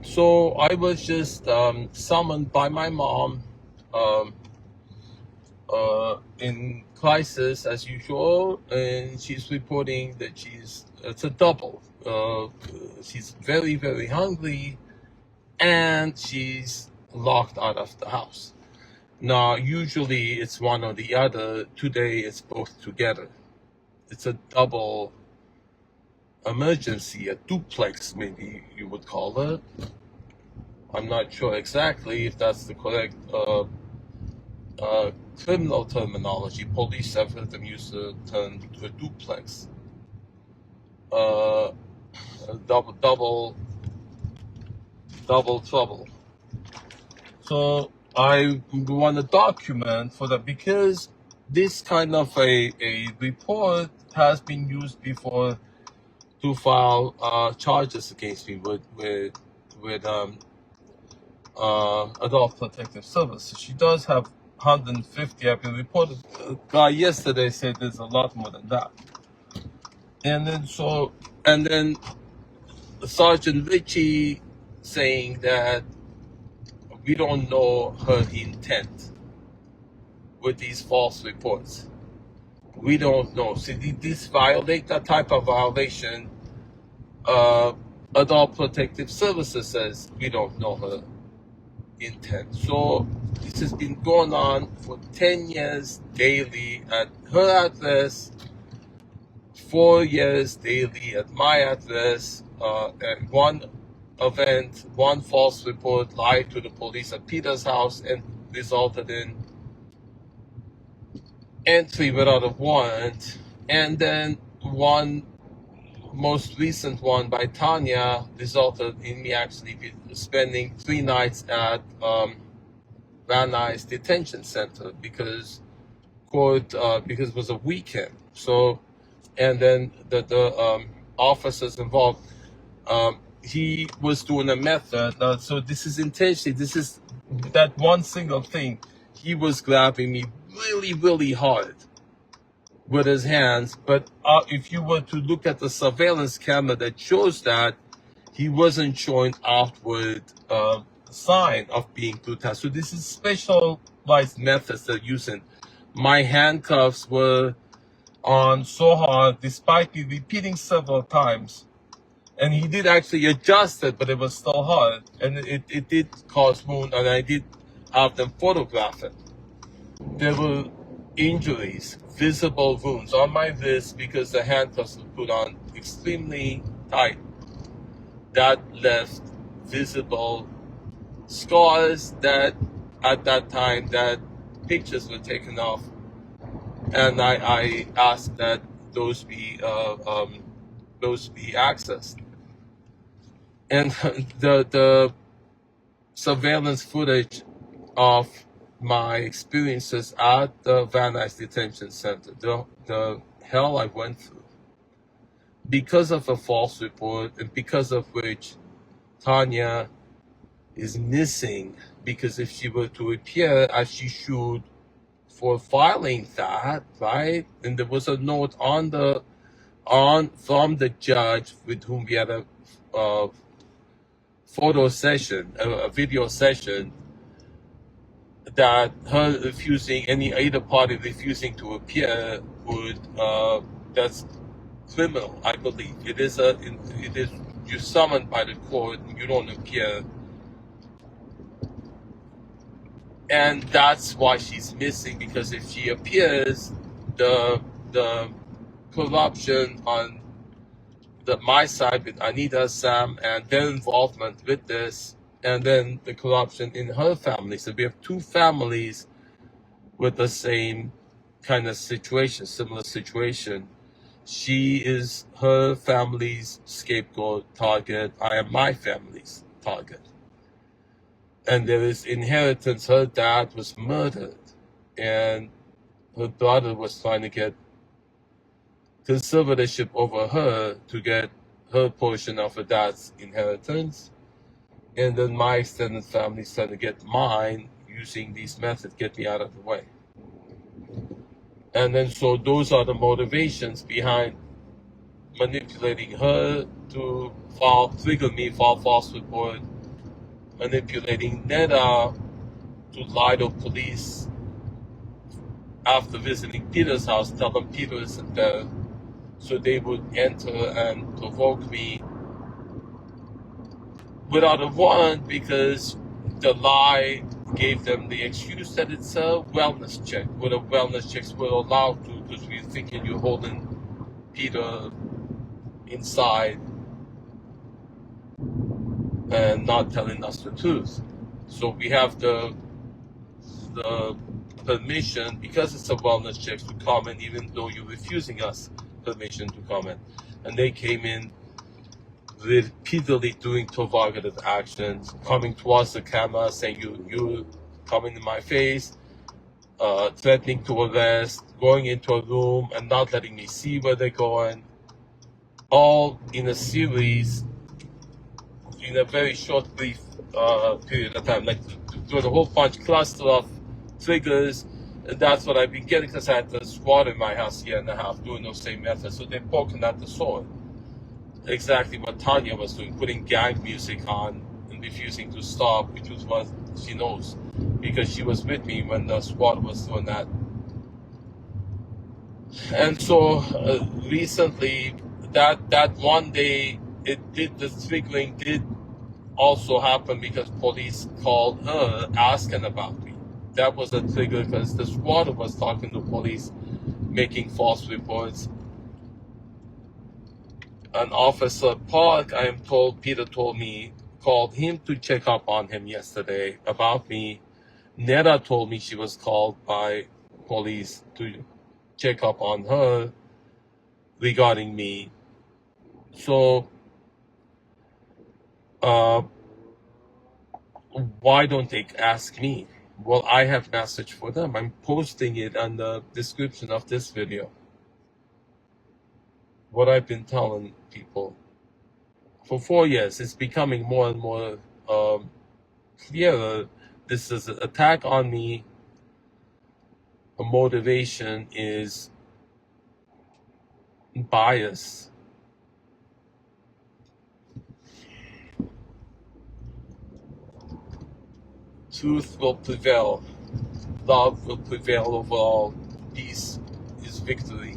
So I was just summoned by my mom um, in crisis as usual, and she's reporting that it's a double. She's very, very hungry, and she's locked out of the house. Now, usually it's one or the other. Today it's both together. It's a double emergency, a duplex, maybe you would call it. I'm not sure exactly if that's the correct criminal terminology. Police have heard them use the term a duplex. Double trouble. So I want to document for that because this kind of a report has been used before to file charges against me with Adult Protective Services. She does have 150. I've been reported. A guy yesterday said there's a lot more than that. And then Sergeant Ritchie saying that we don't know her intent with these false reports. We don't know. See, this violate that type of violation. Adult Protective Services says we don't know her intent. So this has been going on for 10 years daily at her address, 4 years daily at my address, and one event, one false report lied to the police at Peter's house and resulted in entry without a warrant, and then one most recent one by Tanya resulted in me actually spending 3 nights at Van Nuys detention center because because it was a weekend. So, and then the officers involved, he was doing a method. So this is intentionally. This is that one single thing. He was grabbing me really, really hard with his hands, but if you were to look at the surveillance camera that shows that, he wasn't showing outward sign of being brutalized. So this is specialized methods they're using. My handcuffs were on so hard, despite me repeating several times, and he did actually adjust it, but it was still hard, and it did cause wound, and I did have them photograph it. There were injuries, visible wounds on my wrist because the handcuffs were put on extremely tight. That left visible scars that at that time that pictures were taken off, and I asked that those be accessed. And the surveillance footage of my experiences at the Van Nuys detention center, the hell I went through because of a false report, and because of which Tanya is missing, because if she were to appear as she should for filing that, right? And there was a note from the judge with whom we had a photo session, a video session, that her refusing, either party refusing to appear would that's criminal. I believe it is you're summoned by the court and you don't appear, and that's why she's missing, because if she appears, the corruption on my side with Anita, Sam, and their involvement with this, and then the corruption in her family. So we have two families with the same kind of situation, similar situation. She is her family's scapegoat target. I am my family's target. And there is inheritance. Her dad was murdered, and her brother was trying to get conservatorship over her to get her portion of her dad's inheritance. And then my extended family is trying to get mine using these methods, get me out of the way. And then so those are the motivations behind manipulating her to file false report, manipulating Neda to lie to police after visiting Peter's house, tell them Peter isn't there, so they would enter and provoke me without a warrant, because the lie gave them the excuse that it's a wellness check. With a wellness checks, we're allowed to, because we're thinking you're holding Peter inside and not telling us the truth. So we have the permission, because it's a wellness check, to comment even though you're refusing us permission to comment. And they came in repeatedly doing provocative actions, coming towards the camera, saying you coming in my face, threatening to arrest, going into a room and not letting me see where they're going, all in a series, in a very short, brief period of time, like doing a whole bunch cluster of triggers. And that's what I've been getting, because I had the squad in my house year and a half doing those same methods. So they're poking at the sword. Exactly what Tanya was doing, putting gang music on and refusing to stop, which was what she knows, because she was with me when the squad was doing that. And so recently, that one day, the triggering did also happen because police called her asking about me. That was a trigger, because the squad was talking to police, making false reports. An officer Park, I am told, Peter told me, called him to check up on him yesterday about me. Neda told me she was called by police to check up on her regarding me. So why don't they ask me? Well, I have message for them. I'm posting it on the description of this video. What I've been telling people for 4 years, it's becoming more and more clearer. This is an attack on me. A motivation is bias. Truth will prevail. Love will prevail over all. Peace is victory.